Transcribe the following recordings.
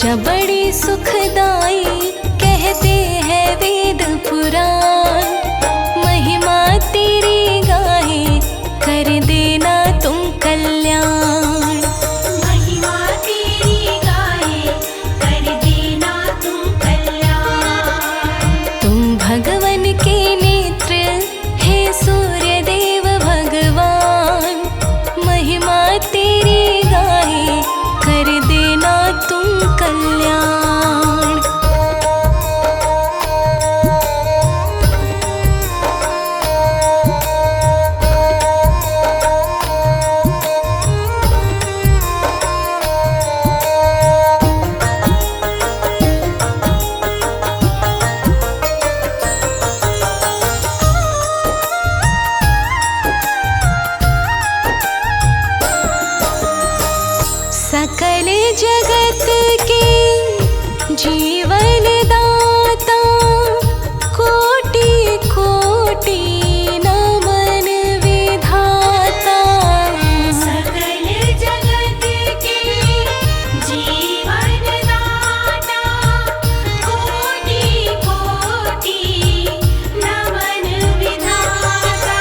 पूजा बड़ी सुखदाई कहते हैं वेद पुराण। महिमा तेरी गाहे कर देना तुम कल्याण। महिमा तेरी गाहे कर देना तुम कल्याण। तुम भगवन के नेत्र हे सूर्य देव भगवान। महिमा तेरी गाहे कर देना तुम कल्याण। सकल जगत के जीवन दाता कोटि कोटि नमन विधाता। सकल जगत के जीवन दाता कोटि कोटि नमन विधाता।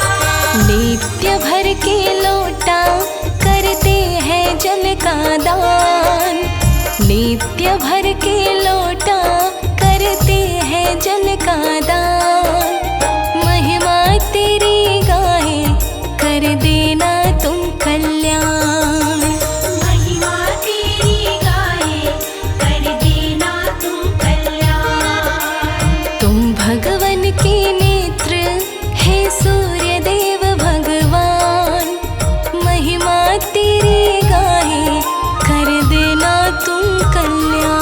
नित्य भर के लोटा करते हैं जल का दान। नित्य भर के लोटा करते हैं जल का दान। महिमा तेरी गाहे कर देना तुम कल्याण। महिमा तेरी गाहे कर देना तुम कल्याण। तुम भगवन के नेत्र हे सूर्य देव भगवान। महिमा तेरी गाहे कर देना तुम कल्याण।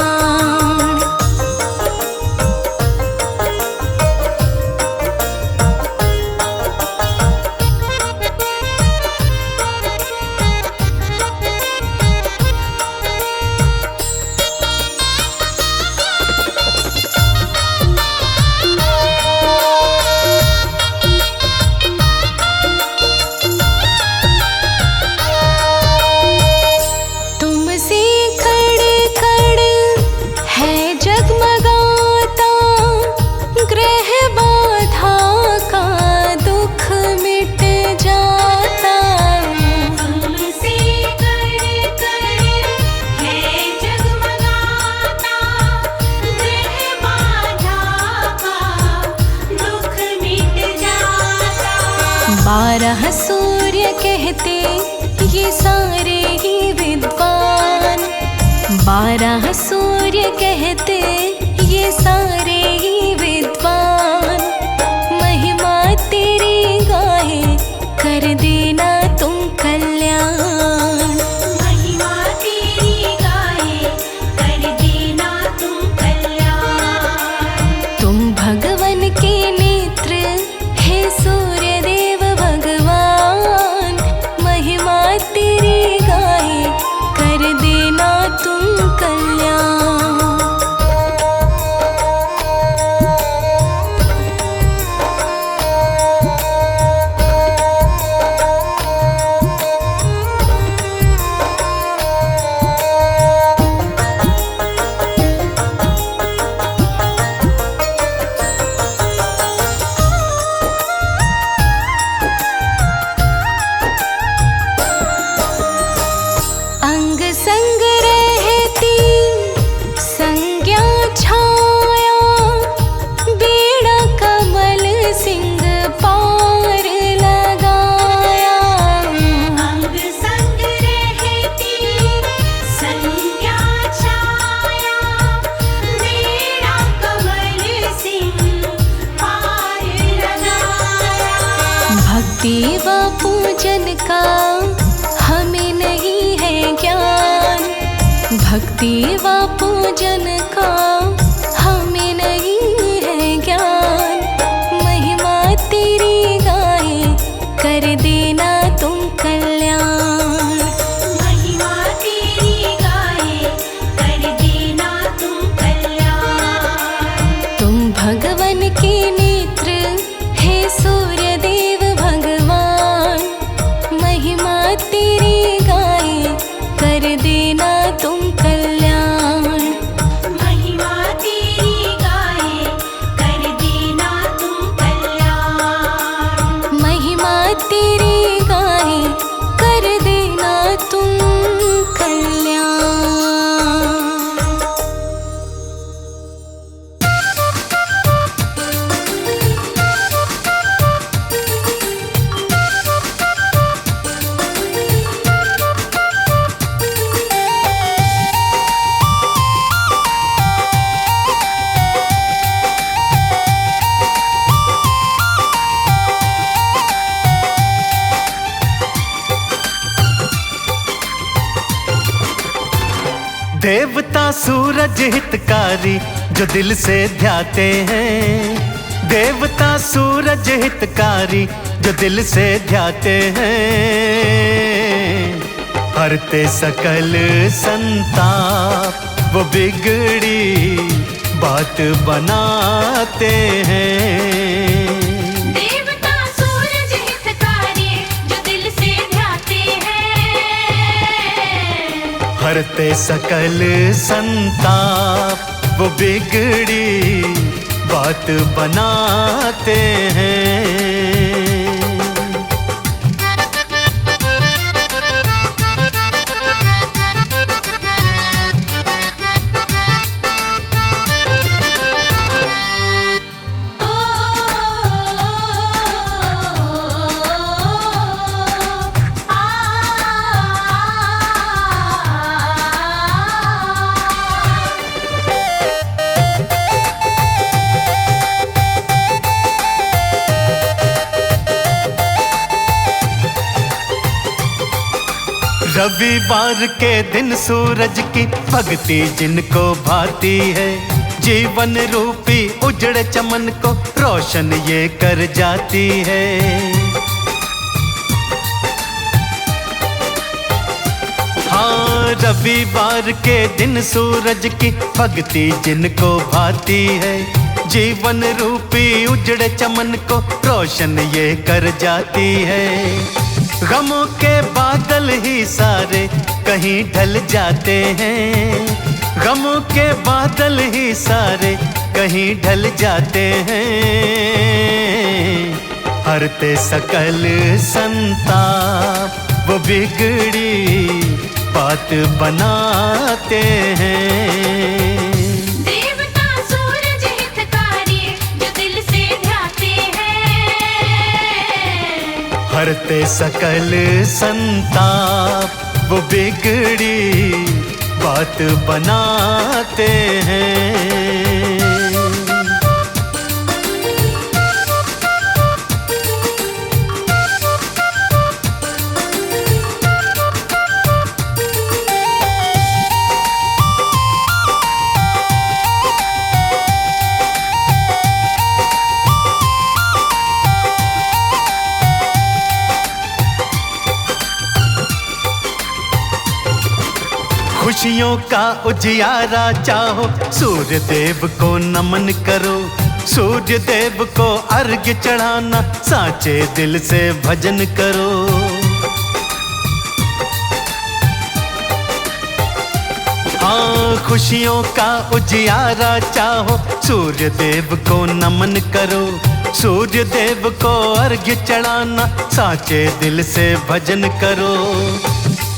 तुमसे कड़ कड़ है जगमगाता। ग्रह बाधा का दुख मिट जाता। तुमसे कड़ कड़ है जगमगाता। ग्रह बाधा का दुख मिट जाता। 12 सूर्य कहते ये सारे ही विद्वान। 12 सूर्य कहते ये सारे ही विद्वान। महिमा तेरी गाहे कर देना तुम कल्याण। महिमा तेरी गाहे कर देना तुम कल्याण। तुम भगवन के नेत्र हे सूर्य देव भगवान। महिमा तेरी गाहे कर देना तुम कल्याण। अंग संग रहती संज्ञा छाया। बेड़ा कमल सिंह पार लगाया। अंग संग रहती संज्ञा छाया। मेरा कमल सिंह पार लगाया। भक्ति व पूजन का हमें नहीं है ज्ञान। भक्ति व पूजन का हमें नहीं है ज्ञान। महिमा तेरी गाहे कर देना तुम कल्याण। महिमा तेरी गाहे कर देना तुम कल्याण। तुम भगवन के नेत्र हे सूर्य देव भगवान। महिमा तेरी गाहे कर देना तुम कल्याण। सूरज हितकारी जो दिल से ध्याते हैं, देवता सूरज हितकारी जो दिल से ध्याते हैं, हरते सकल संताप वो बिगड़ी बात बनाते हैं। देवता सूरज हितकारी जो दिल से ध्याते हैं, हरते सकल संताप वो बिगड़ी बात बनाते हैं। रविवार के दिन सूरज की भक्ति जिनको भाती है, जीवन रूपी उजड़े चमन को रोशन ये कर जाती है। हाँ, रविवार के दिन सूरज की भक्ति जिनको भाती है, जीवन रूपी उजड़े चमन को रोशन ये कर जाती है। गमों के बादल ही सारे कहीं ढल जाते हैं, गमों के बादल ही सारे कहीं ढल जाते हैं, हरते सकल संताप वो बिगड़ी बात बनाते हैं। हरते सकल संताप वो बिगड़ी बात बनाते हैं। खुशियों का उजियारा चाहो, सूर्य देव को नमन करो, सूर्य देव को अर्घ्य चढ़ाना साचे दिल से भजन करो। हाँ, खुशियों का उजियारा चाहो, सूर्य देव को नमन करो, सूर्य देव को अर्घ्य चढ़ाना साचे दिल से भजन करो।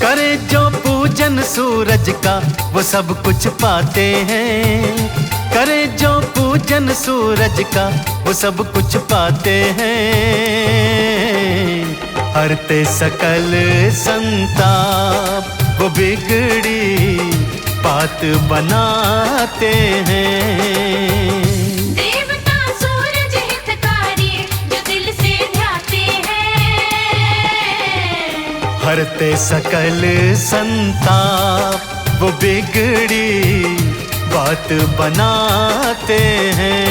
करे जो पूजन सूरज का वो सब कुछ पाते हैं, करे जो पूजन सूरज का वो सब कुछ पाते हैं, हरते सकल संताप वो बिगड़ी बात बनाते हैं। हरते सकल संताप वो बिगड़ी बात बनाते हैं।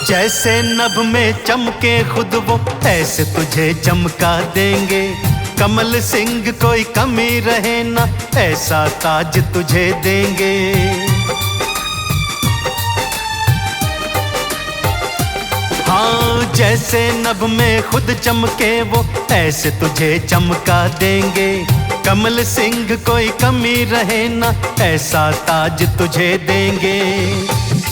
जैसे नभ में चमके खुद वो ऐसे तुझे चमका देंगे, कमल सिंह कोई कमी रहे ना ऐसा ताज तुझे देंगे। हाँ, जैसे नभ में खुद चमके वो ऐसे तुझे चमका देंगे, कमल सिंह कोई कमी रहे ना ऐसा ताज तुझे देंगे।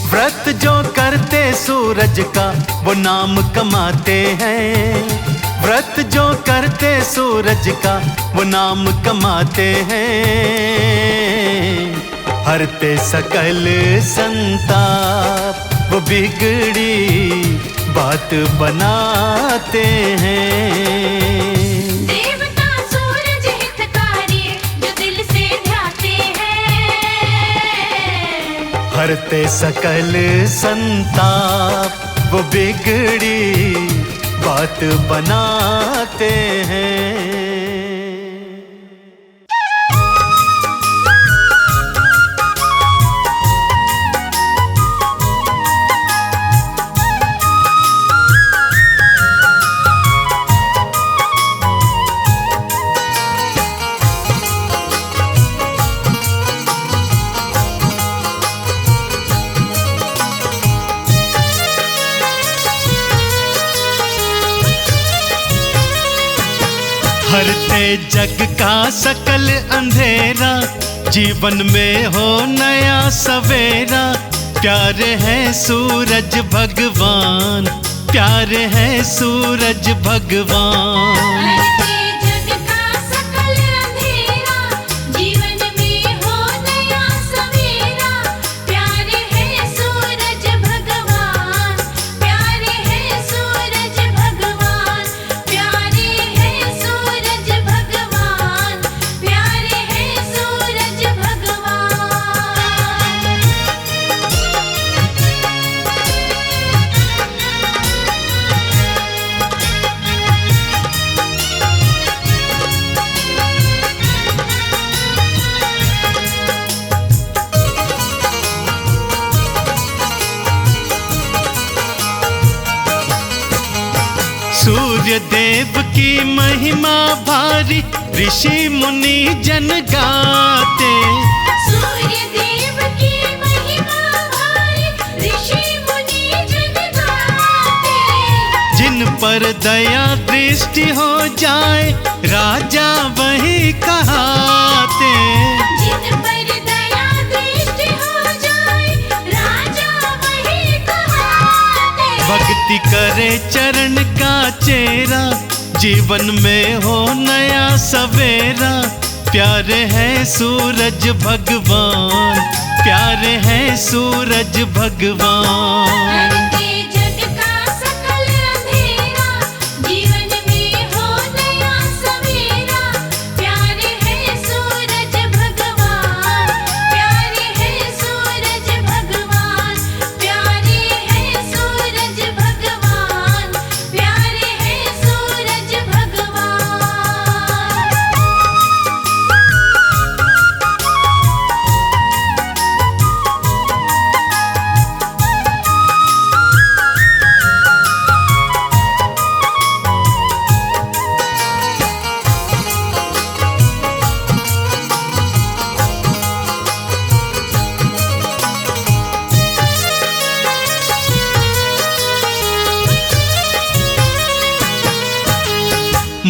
व्रत जो करते सूरज का वो नाम कमाते हैं, व्रत जो करते सूरज का वो नाम कमाते हैं, हरते सकल संताप वो बिगड़ी बात बनाते हैं। देवता सूरज हितकारी जो दिल से ध्याते हैं, हरते सकल संताप वो बिगड़ी बात बनाते हैं। हरते जग का सकल अंधेरा, जीवन में हो नया सवेरा। प्यारे हैं सूरज भगवान, प्यारे हैं सूरज भगवान। हरते जग का सकल अंधेरा, जीवन में हो नया सवेरा। प्यारे हैं सूरज भगवान, प्यारे हैं सूरज भगवान, प्यारे हैं सूरज भगवान, प्यारे हैं सूरज भगवान। सूर्य देव की महिमा भारी, ऋषि मुनि जन गाते। सूर्य देव की महिमा भारी, ऋषि मुनि जन गाते। जिन पर दया दृष्टि हो जाए, राजा वही कहाते। जिन पर दया दृष्टि हो जाए, राजा वही कहाते। भक्ति करे चरण का चेरा, जीवन में हो नया सवेरा। प्यारे हैं सूरज भगवान, प्यारे हैं सूरज भगवान। हरते जग का सकल अंधेरा, जीवन में हो नया सवेरा। प्यारे हैं सूरज भगवान, प्यारे हैं सूरज भगवान, प्यारे हैं सूरज भगवान, प्यारे हैं सूरज भगवान।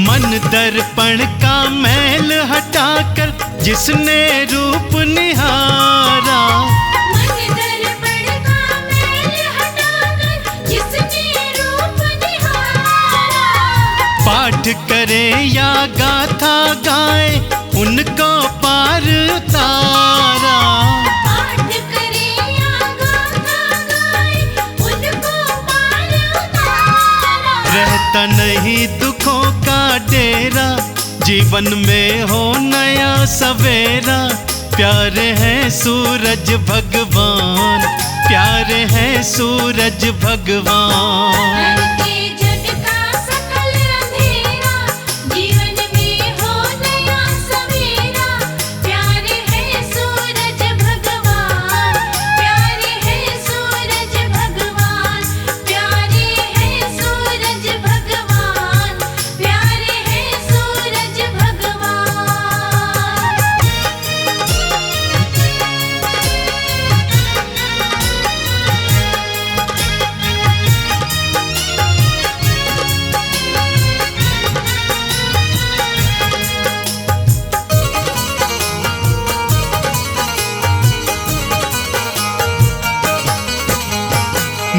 मन दर्पण का मैल हटाकर जिसने रूप निहारा। मन दर्पण का मैल हटाकर जिसने रूप निहारा। पाठ करे या गाथा गाए, उनको पार उतारा। पाठ करे या गाथा गाए, उनको पार उतारा। रहता नहीं दुखों का डेरा, जीवन में हो नया सवेरा। प्यारे हैं सूरज भगवान, प्यारे हैं सूरज भगवान। हरते जग का सकल अंधेरा, जीवन में हो नया सवेरा। प्यारे हैं सूरज भगवान, प्यारे हैं सूरज भगवान, प्यारे हैं सूरज भगवान, प्यारे हैं सूरज भगवान।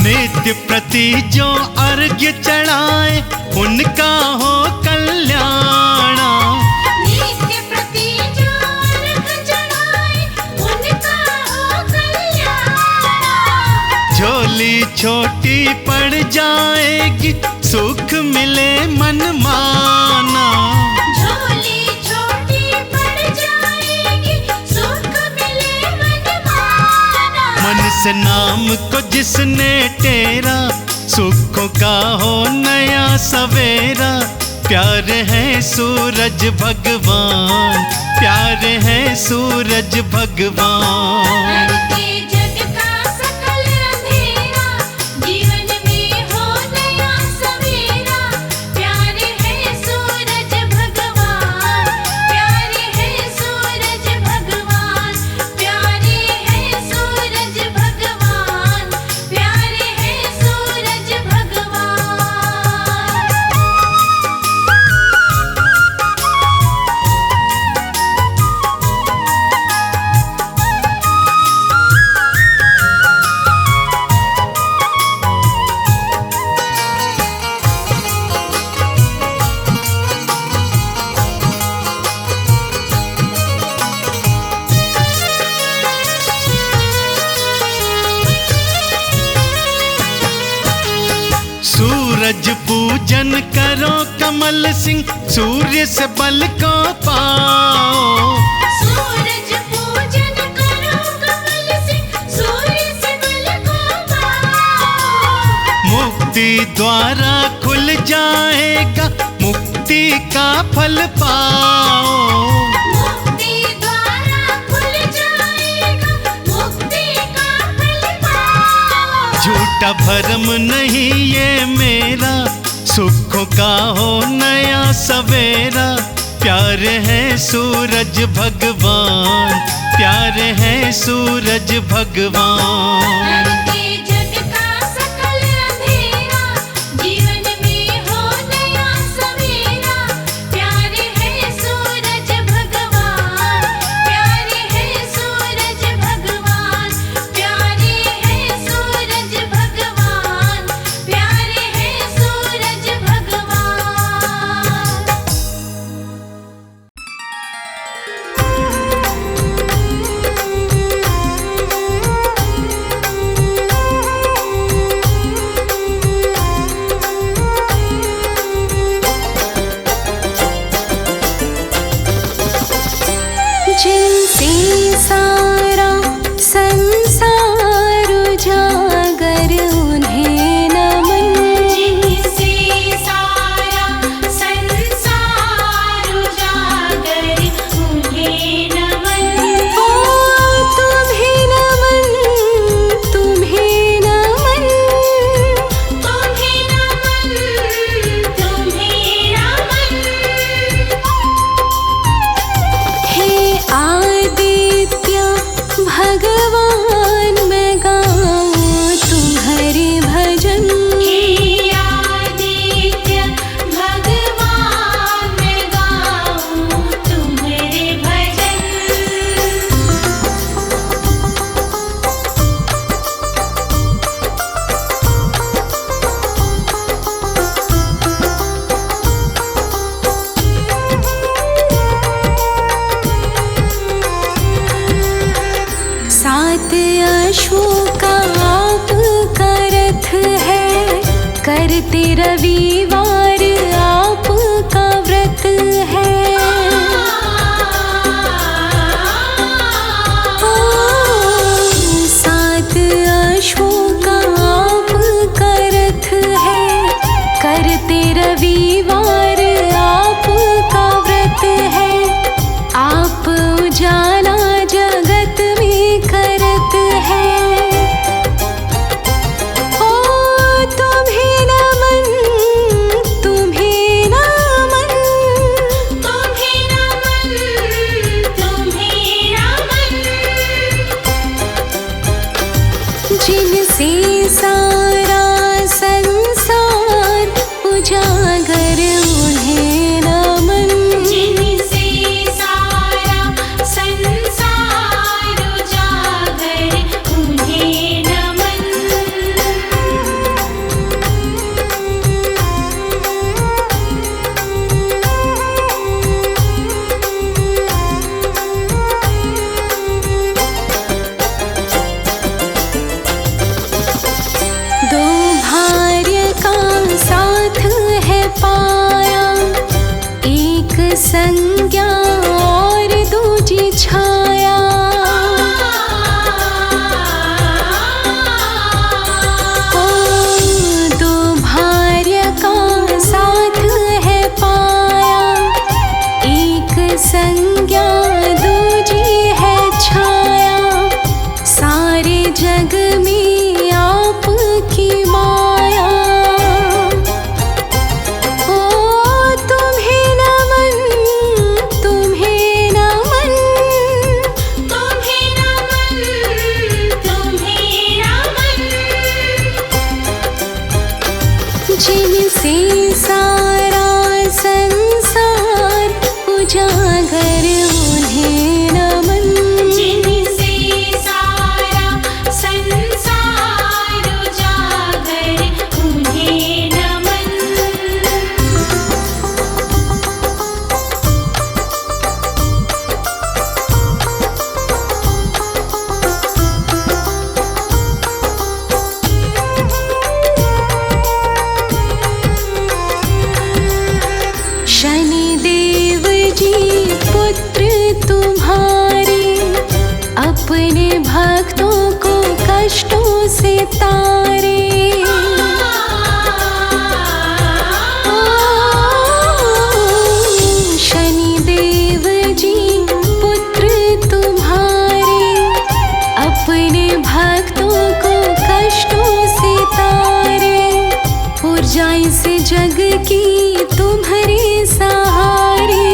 नित्य प्रति जो अर्घ्य चढ़ाए उनका हो कल्याण। नित्य प्रति जो अर्घ चढ़ाए उनका हो कल्याण। झोली छोटी पड़ जाएगी सुख मिले मन माना। झोली छोटी पड़ जाएगी सुख मिले मन माना। मन से नाम को जिसने टेरा सुखों का हो नया सवेरा। प्यार है सूरज भगवान, प्यार है सूरज भगवान। के जग का सकल अंधेरा जीवन में हो नया सवेरा। प्यार है सूरज भगवान, प्यार है सूरज भगवान, प्यार है सूरज भगवान, प्यार है सूरज भगवान। सूरज पूजन करो कमल सिंह, सूर्य से बल को पाओ। सूरज पूजन करो कमल सिंह, सूर्य से बल को पाओ। मुक्ति द्वारा खुल जाएगा, मुक्ति का फल पाओ। मुक्ति द्वारा खुल जाएगा, मुक्ति का फल पाओ। झूठा भरम नहीं ये मेरा, सुखों का हो नया सवेरा। प्यार है सूरज भगवान, प्यार है सूरज भगवान। के जग का सकल अंधेरा जीवन में हो नया सवेरा। प्यार है सूरज भगवान, प्यार है सूरज भगवान, प्यार है सूरज भगवान, प्यार है सूरज भगवान। जिनसे सारा संसार उजागर उन्हें नमन। जिनसे सारा संसार उजागर उन्हें नमन। ओ तुम्हें नमन, तुम्हें नमन, तुम्हें नमन, तुम्हें नमन। हे आदित्य भगवान मैं गाऊं तुम्हारे भजन। हे आदित्य भगवान मैं गाऊं तुम्हारे भजन। सात अश्वों का आपका रथ है, करते रविवार आपका व्रत है। ओ, सात अश्वों का आपका रथ है, करते रविवार आपका व्रत है। आप उजाला जगत में करत है। ओ तुम्हें नमन, संज्ञा और दूजी छाया। ओ दो भार्य का साथ है पाया, एक संज्ञा दूजी है छाया। सारे जग में आपकी माया। ओ तुम्हें नमन, तुम्हें नमन, तुम्हें नमन, तुम्हें नमन। जिनसे सारा संसार उजागर उन्हें नमन। जिनसे सारा संसार उजागर उन्हें नमन। शनिदेव जी पुत्र तुम्हारे, अपने भक्तों को कष्टों से तारे। शनिदेव जी पुत्र तुम्हारे, अपने भक्तों को कष्टों से तारे। ऊर्जा से जग की तुम्हारे सहारे।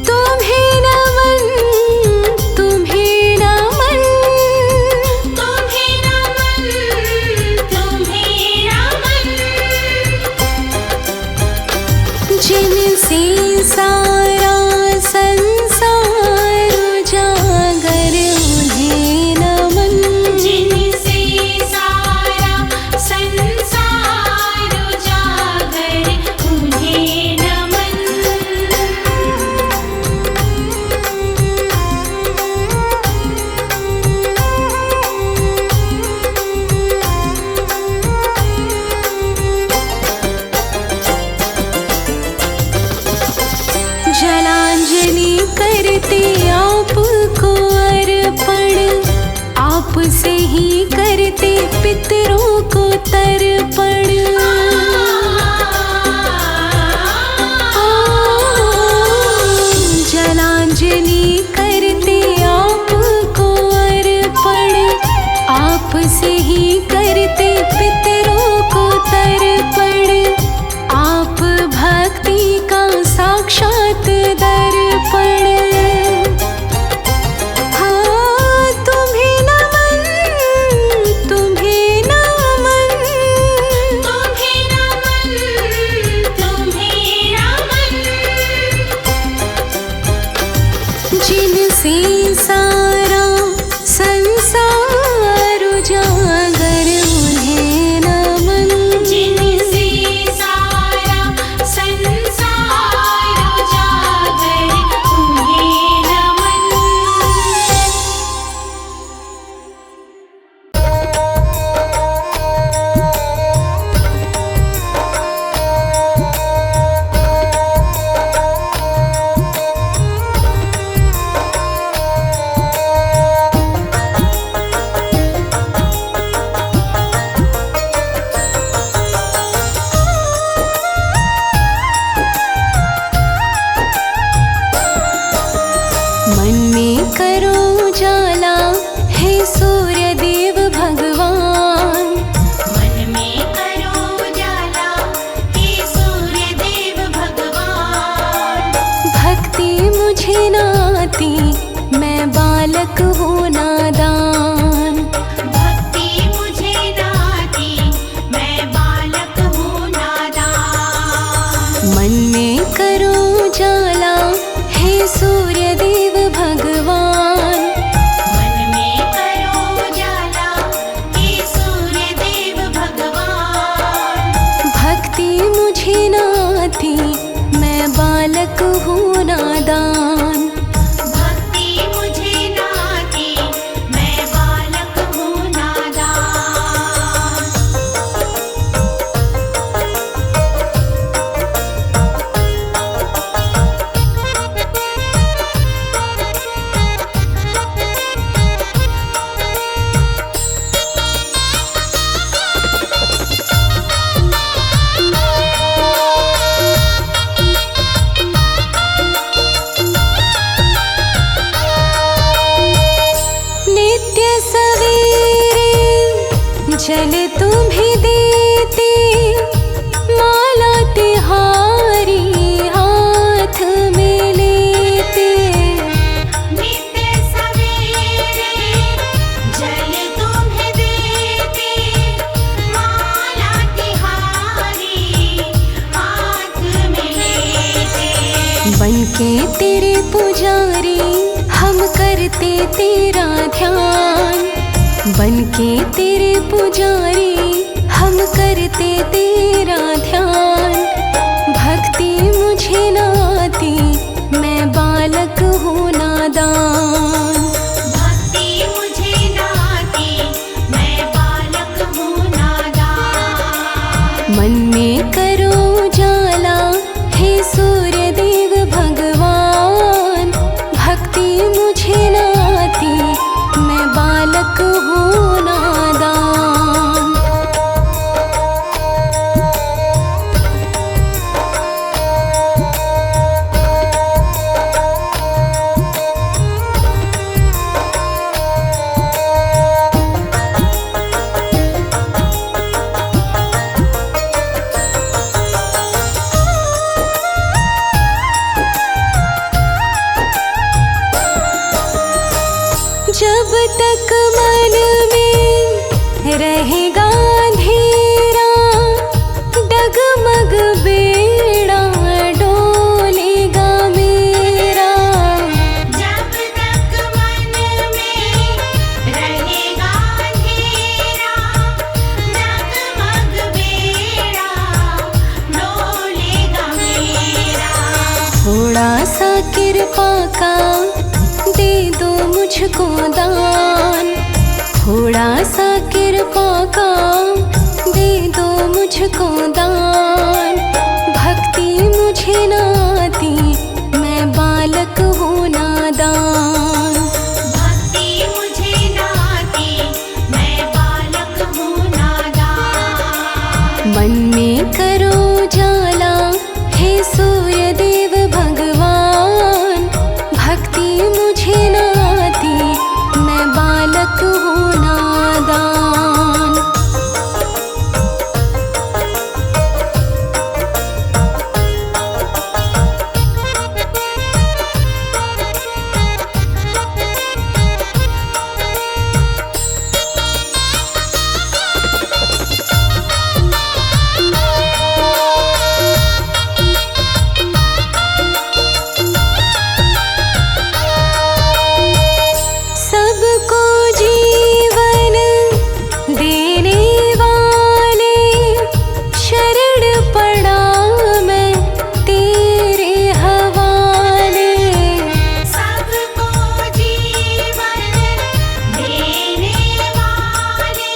तुम्हें नमन, तुम्हें नमन, तुम्हें नमन, तुम्हें नमन। जिनसे सारा संसार उजागर उन्हें नमन। जिनसे सारा संसार उजागर उन्हें नमन। जलांजलि करते आपको अर्पण, आप से ही करते पितरों को तर्पण। जलांजलि करते आपको अर्पण, आप से ही करते पितरों को तर्पण। आप भक्ति का साक्षात दर्पण। हाँ तुम्हें नमन, तुम्हें नमन, तुम्हें नमन, तुम्हें नमन। जिनसे सारा संसार उजागर उन्हें नमन। जिनसे सारा संसार उजागर उन्हें नमन। मन में करो उजाला है सूर्य देव भगवान। मन में करो उजाला हे सूर्य देव भगवान। भक्ति मुझे न आती, मैं बालक हूँ नादान। भक्ति मुझे नाती, मैं बालक हूँ नादान। मन में करो उजाला है सूर्य देव भगवान। मन में करो उजाला हे सूर्य देव भगवान। भक्ति मुझे न आती, मैं बालक हूँ नादान। भक्ति मुझे नाती, मैं बालक हूँ नादान। जल तुम्हें देते माला तिहारी हाथ में लेते। नित्य सवेरे जल तुम्हें देते माला तिहारी हाथ में लेते। बनके तेरे पुजारी हम करते तेरा ध्यान। बनके तेरे पुजारी हम करते तेरा ध्यान। भक्ति मुझे न आती मैं बालक हूँ नादान। भक्ति मुझे न आती मैं बालक हूँ नादान। मन में करो उजाला हे सूर्य देव भगवान। भक्ति मुझे न आती मैं बालक हूँ नादान। जब तक मन में रहेगा अंधेरा डगमग बेड़ा डोलेगा मेरा। जब तक मन में रहेगा अंधेरा डगमग बेड़ा डोलेगा मेरा। थोड़ा सा कृपा का दे दो मुझको दान। थोड़ा सा कृपा का दे दो मुझको दान। भक्ति मुझे न आती मैं बालक हूँ नादान। भक्ति मुझे न आती मैं बालक हूँ नादान। मन में करो उजाला हे सूर्य देव भगवान। भक्ति मुझे न आती मैं बालक हूँ नादान। सबको जीवन देने वाले शरण पड़ा मैं तेरे हवाले। सबको जीवन देने वाले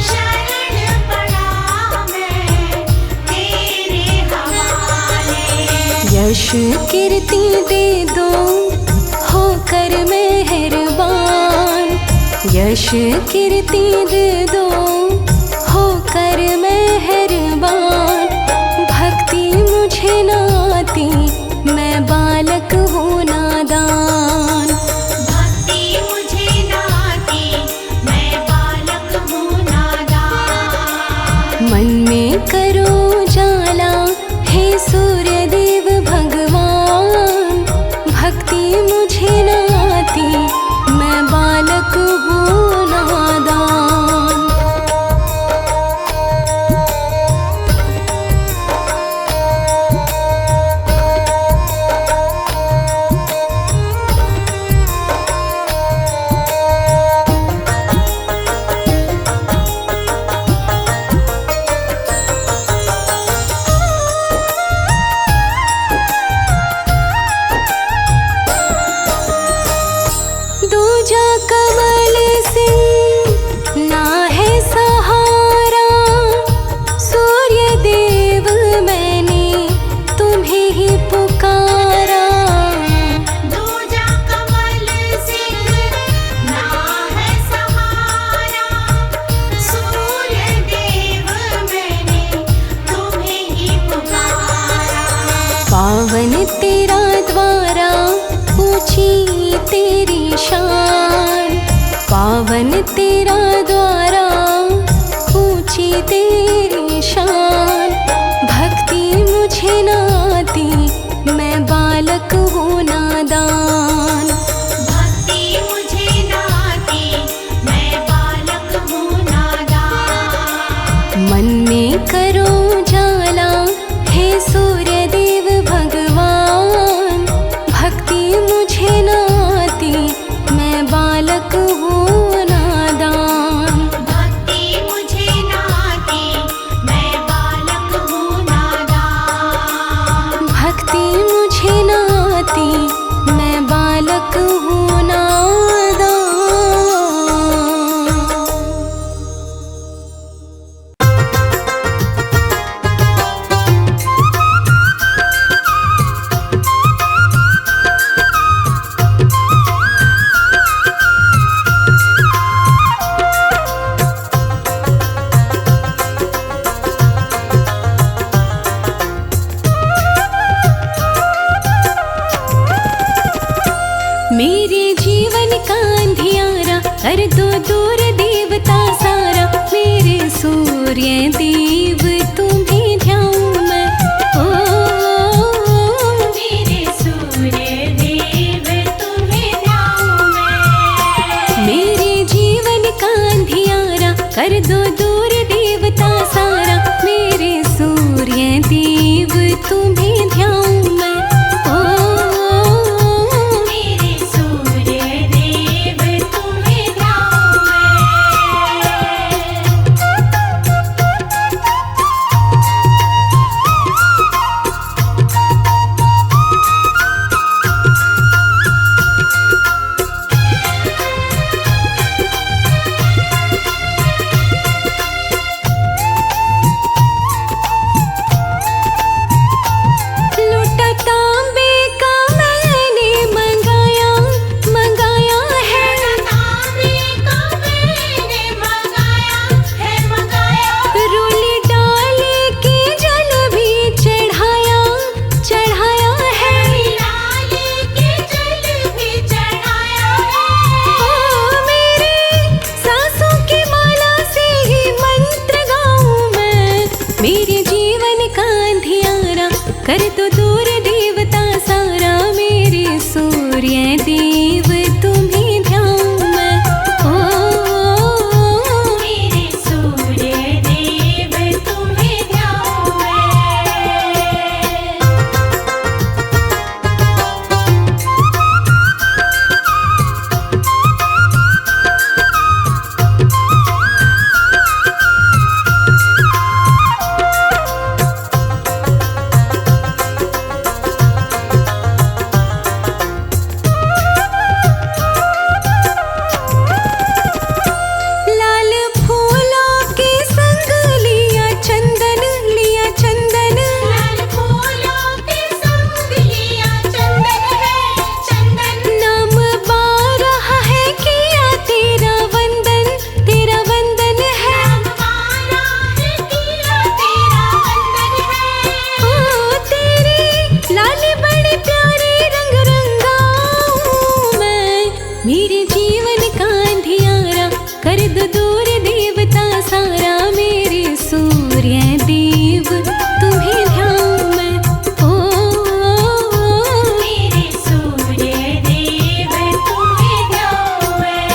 शरण पड़ा मैं तेरे हवाले। यश कीर्ति दे दो होकर मेहरबान। यश कीर्ति दे दो होकर मेहरबान। भक्ति मुझे न आती मैं बालक हूँ नादान। भक्ति मुझे न आती मैं बालक हूँ नादान। मन में करो उजाला हे सूर्य देव भगवान। भक्ति मुझे न आती मैं बालक हूँ नादान। दूजा कमल सिंह ना है सहारा। सूर्य देव मैंने तुम्हें ही पुकारा। दूजा कमल सिंह ना है सहारा। सूर्य देव मैंने तुम्हें ही पुकारा। पावन तेरा द्वारा ऊंची तेरी शान। पावन तेरा द्वारा ऊंची तेरी शान। भक्ति मुझे न आती, मैं बालक हूँ नादान। भक्ति मुझे न आती, मैं बालक हूँ नादान। मन में करो जाला, हे सूर्य देव भगवान। भक्ति मुझे न आती, मैं बालक हूँ नादान। भक्ति मुझे न आती, मैं बालक हूँ नादान। भक्ति मुझे न आती, मैं बालक हूँ नादान। मेरे जीवन का अंधियारा कर दो दूर देवता सारा। मेरे सूर्य देव तुम्हें ध्याऊं मैं। ओ मेरे सूर्य देव तुम्हें ध्याऊं मैं। मेरे जीवन का अंधियारा कर दो दूर देवता सारा। मेरे सूर्य देव तुम्हें ध्याऊं मैं। ओ मेरे सूर्य देव तुम्हें ध्याऊं लूटा तांबे का मैंने मंगाया मंगाया है। तांबे का मैंने मंगाया है, मंगाया। रोली डाली के जल भी चढ़ाया चढ़ाया है। लाले के जल भी चढ़ाया है। ओ मेरे सांसों की माला से ही मंत्र गाऊं मैं। मेरे जीवन का अंधियारा कर दो दूर देवता सारा। मेरे सूर्य देव तुम्हें ध्याऊं मैं। ओ मेरे सूर्य देव तुम्हें ध्याऊं मैं। लाल फूलों के संग लिया चंदन लाल फूलों के संग लिया चंदन है, चंदन। नाम बारह है किया तेरा वंदन है। हमारा है किया तेरा वंदन है। ओ तेरी लाली बड़ी प्यारी रंग रंगाऊं मैं। मेरे जीवन का अंधियारा कर दो दूर देवता सारा। मेरे सूर्य देव तुम्हें ध्याऊं मैं। ओ मेरे सूर्य देव तुम्हें ध्याऊं मैं।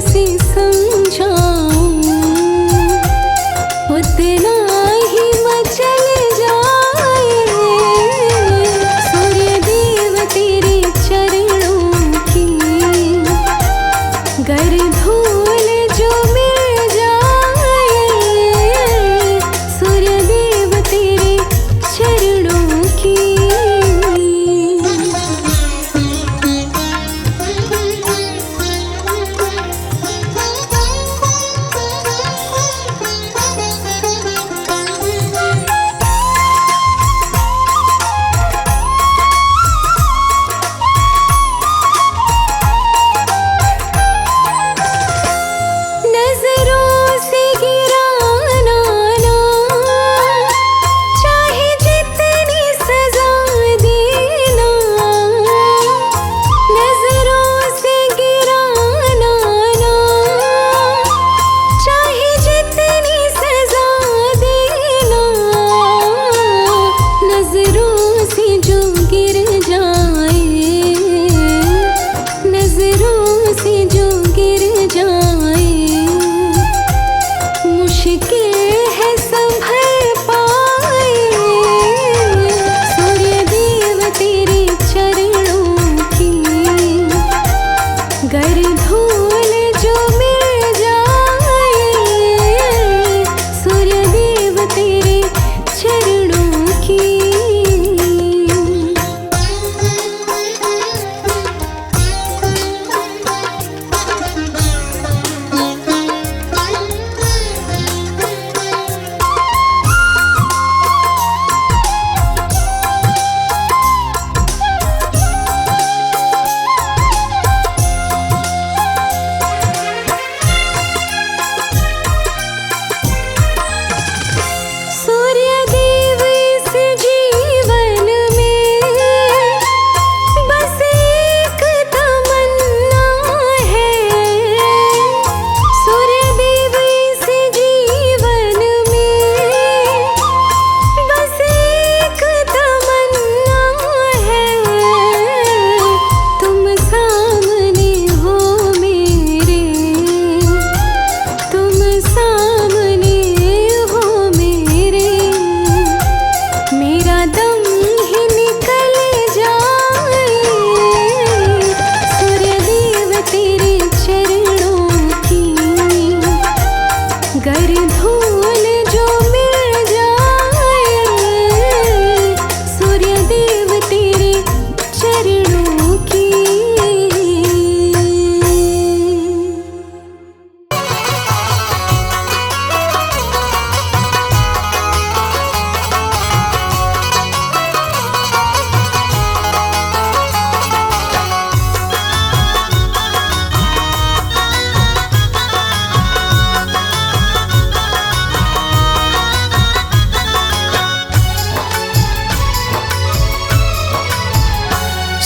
कैसे समझाऊं, उतना ही मचल जाए सूर्य देव तेरे चरणों की। गर धूल जो मिल जाए सूर्य देव तेरे चरणों की। नजरों से गिराना ना, चाहे जितनी सजा देना। नजरों से गिराना ना, चाहे जितनी सजा देना। नजरों से जो गिर जाए, नजरों से जो गिर जाए, मुश्किल है संभल पाए सूर्य देव तेरे चरणों की। गर धूल जो मिल जाए सूर्य देव तेरे चरणों की। सूर्य देव इस जीवन में बस एक तमन्ना है। सूर्य देव इस जीवन में बस एक तमन्ना है। तुम सामने हो मेरे, तुम सामने हो मेरे। मेरा दम ही निकल जाए सूर्य देव तेरे चरणों की। गर धूल जो मिल जाए सूर्य देव तेरे चरणों की।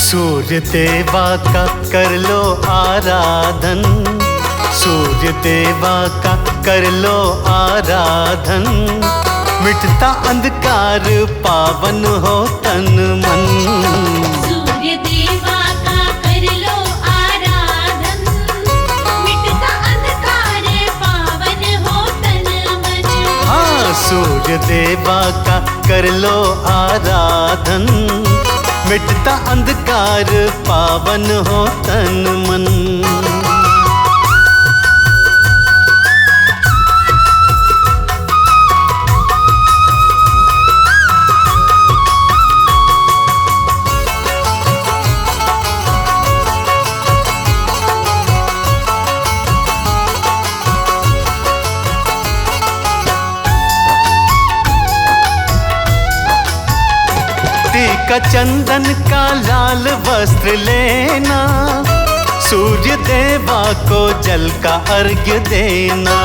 सूर्य देवा का कर लो आराधन, सूर्य देवा का कर लो आराधन। मिटता अंधकार पावन हो तन मन। सूर्य देवा का कर लो आराधन, मिटता अंधकार पावन हो तन मन। हाँ, सूर्य देवा का कर लो आराधन, मिटता अंधकार पावन हो तन मन। टीका चंदन का लाल वस्त्र लेना, सूर्य देवा को जल का अर्घ्य देना।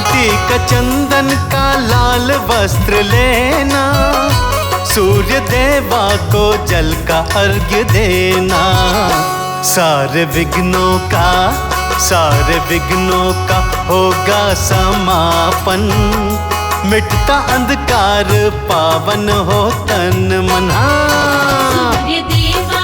टीका चंदन का लाल वस्त्र लेना, सूर्य देवा को जल का अर्घ्य देना। सारे विघ्नों का होगा समापन, मिटता अंधकार पावन हो तन मन। सूर्य देवा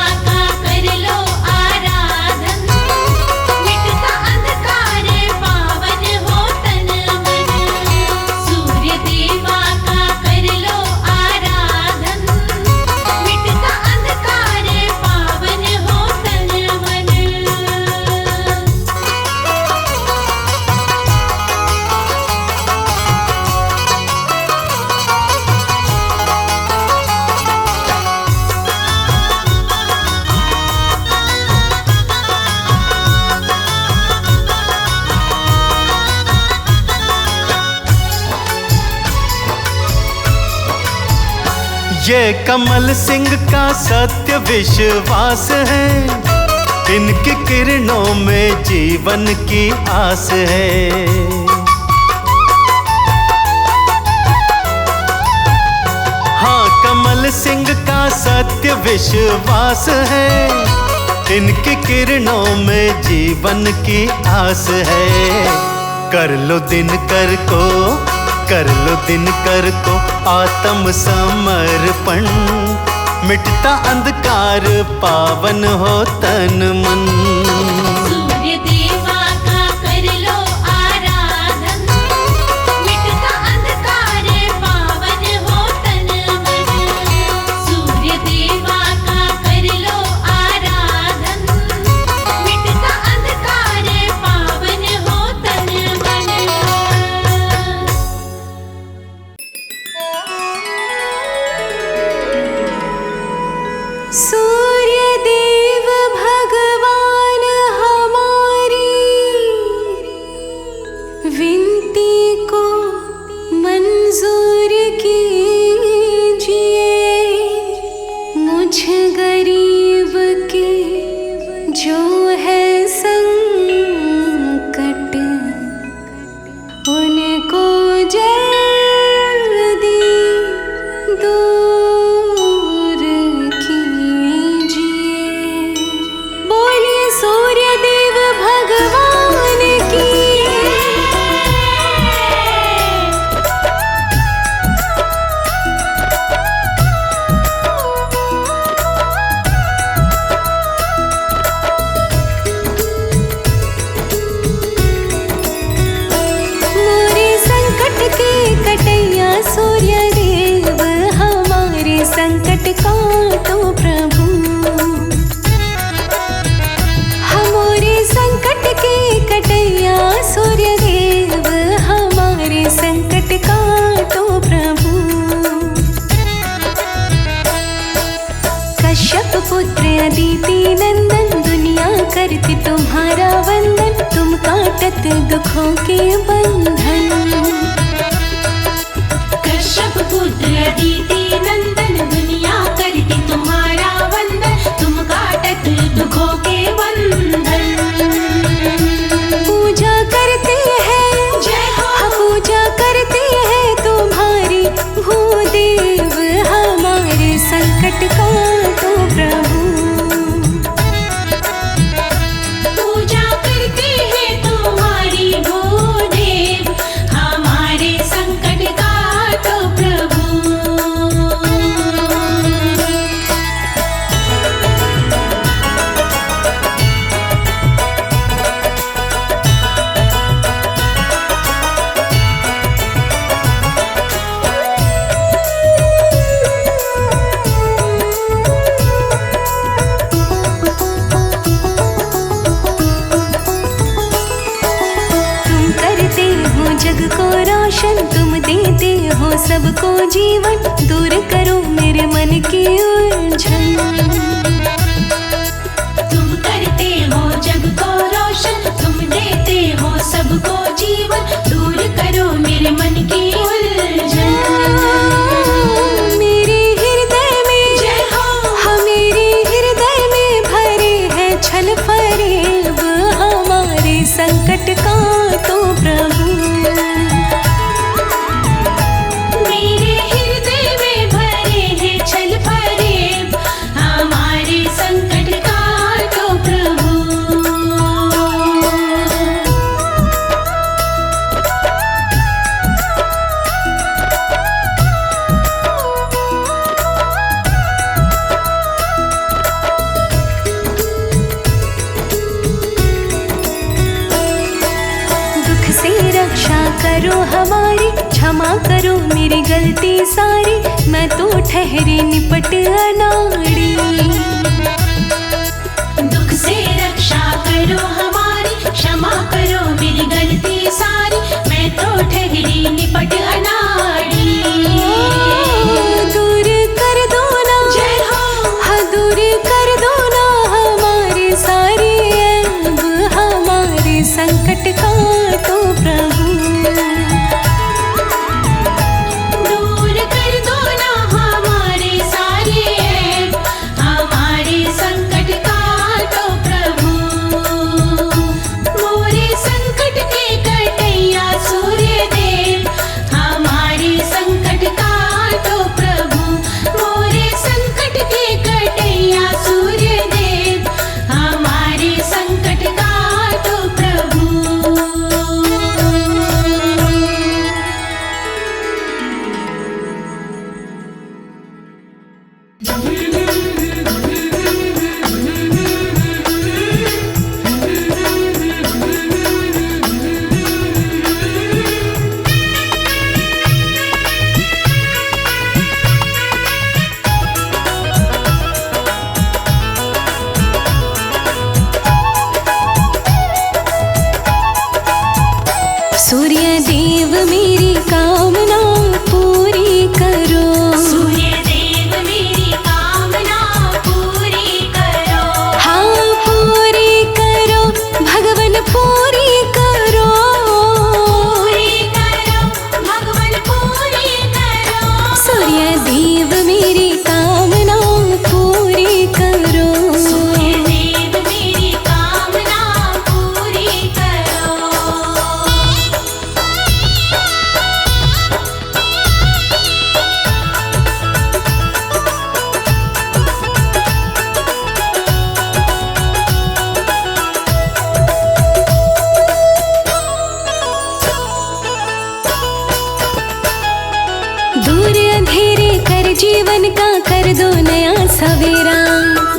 ये कमल सिंह का सत्य विश्वास है, इनकी किरणों में जीवन की आस है। हाँ, कमल सिंह का सत्य विश्वास है, इनकी किरणों में जीवन की आस है। कर लो दिनकर को, कर लो दिनकर को आत्म समर्पण, मिटता अंधकार पावन हो तन मन। सूर्य देवा का कर लो आराधन, मिटता अंधकार पावन हो तन मन। सूर्य देवा का कर लो आराधन, मिटता अंधकार पावन हो तन मन। सूर्य देव भगवान हमारी विनती को मंजूर कीजिए। मुझ गरीब के जो है संकट, उनको जल्दी दूर कीजिए। बोलिए सूर्य देव भगवान की। मोरे संकट के कटैया सूर्य देव, हमारे संकट काटो प्रभु। हमारे संकट के कटैया सूर्य देव, हमारे संकट काटो प्रभु। कश्यप पुत्र अदिति नंदन, दुनिया करती तुम्हारा वंदन, तुम काटत दुखों के बंधन। कश्यप पुत्र अदिति नंदन, दुनिया करती तुम्हारा वंदन, तुम काटत दुखों के बंधन। पूजा करते हैं, जय हो। हाँ, पूजा करते हैं तुम्हारी भूदेव, हमारे संकट काटो प्रभु। पूजा करते हैं तुम्हारी भूदेव, हमारे संकट काटो प्रभु। तुम करते हो जग को रोशन, तुम देते हो सबको जीवन, दूर करो मेरे मन की उलझन। तुम करते हो जग को रोशन, तुम देते हो सबको जीवन, दूर करो मेरे मन की उलझन। मेरे हृदय में, जय हो। हाँ, मेरे हृदय में भरे है छल फरेब, हमारे संकट काटो प्रभु। मेरे हृदय में भरे हैं छल फरेब, हमारे संकट काटो प्रभु। दुख से रक्षा करो हमारी, क्षमा करो मेरी गलती सारी, मैं तो ठहरी निपट अनाड़ी। दुख से रक्षा करो हमारी, क्षमा करो मेरी गलती सारी, मैं तो ठहरी निपट अनाड़ी। दूर कर दो ना, जय हो। हाँ, दूर कर दो ना हमारे सारे ऐब, हमारे संकट काटो प्रभु। दूर कर दो ना हमारे देव मेरी कामना पूरी करो। सूर्य देव मेरी कामना पूरी करो। हाँ पूरी करो भगवन पूरी करो। पूरी करो भगवन पूरी करो। सूर्य देव मेरी कामना पूरी करो। सूर्य देव मेरी कामना पूरी करो। दूर अंधेरे कर जीवन का कर दो नया सवेरा।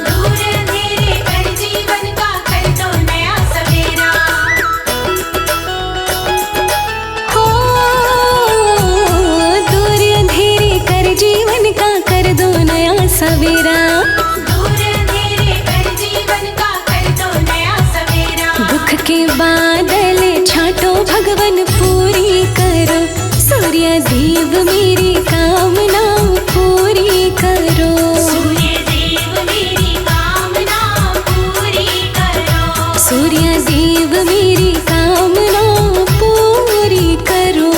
दूर अंधेरे कर जीवन का कर दो नया सवेरा। हो दूर अंधेरे कर जीवन का कर दो नया सवेरा। दूर अंधेरे कर जीवन का कर दो नया सवेरा। दुख के बादल छाटो भगवन पूरी करो। सूर्य देव मेरी कामना पूरी करो। सूर्य देव मेरी कामना पूरी करो। सूर्य देव मेरी कामना पूरी करो।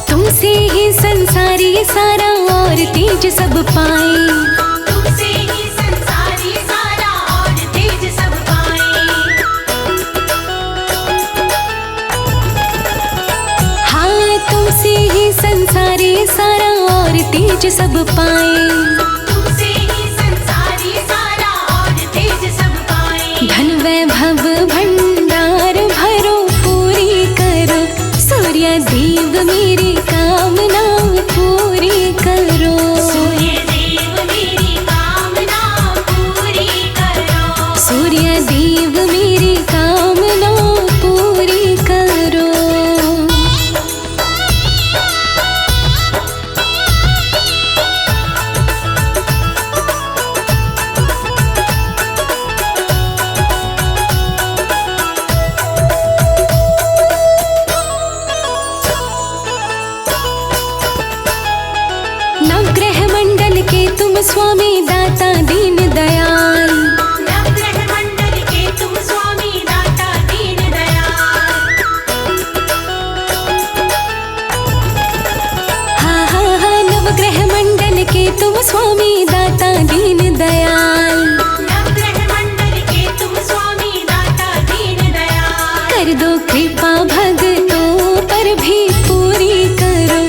तुमसे ही संसारी सारा और तेज सब पाए। तुमसे ही संसारी सारा और तेज सब पाए। हाँ तुमसे ही संसारी सारा और तेज सब पाए। तुमसे ही संसारी सारा और तेज सब पाए। धन वैभव भंडार भरो पूरी करो। सूर्य देव मेरी कामना पूरी करो। सूर्य देव मेरी कामना पूरी करो। सूर्य देव मेरी कामना पूरी करो। नवग्रह मंडल के तुम स्वामी दाता दीन दयाल। नवग्रह मंडल के तुम स्वामी दाता दीन दयाल। हाँ हाँ हाँ नवग्रह मंडल के तुम स्वामी दाता दीन दयाल। नवग्रह मंडल के तुम स्वामी दाता दीन दयाल। कर दो कृपा भक्तों पर भी पूरी करो।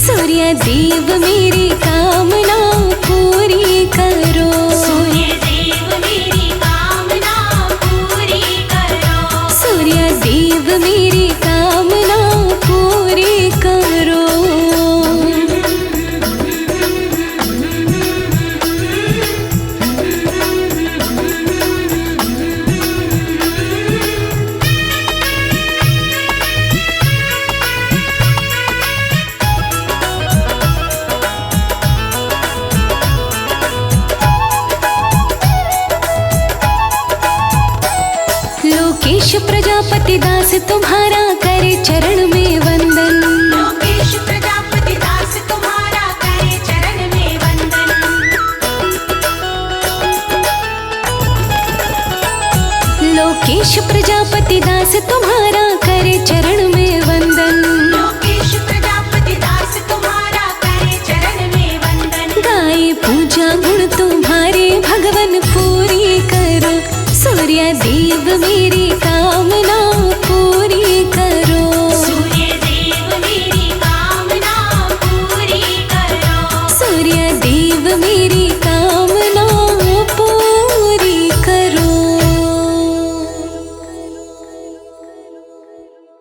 सूर्य देव मेरी कामना पूरी करो। सूर्य देव मेरी कामना पूरी करो। सूर्य देव मेरी कामना पूरी करो। लोकेश प्रजापति दास तुम्हारा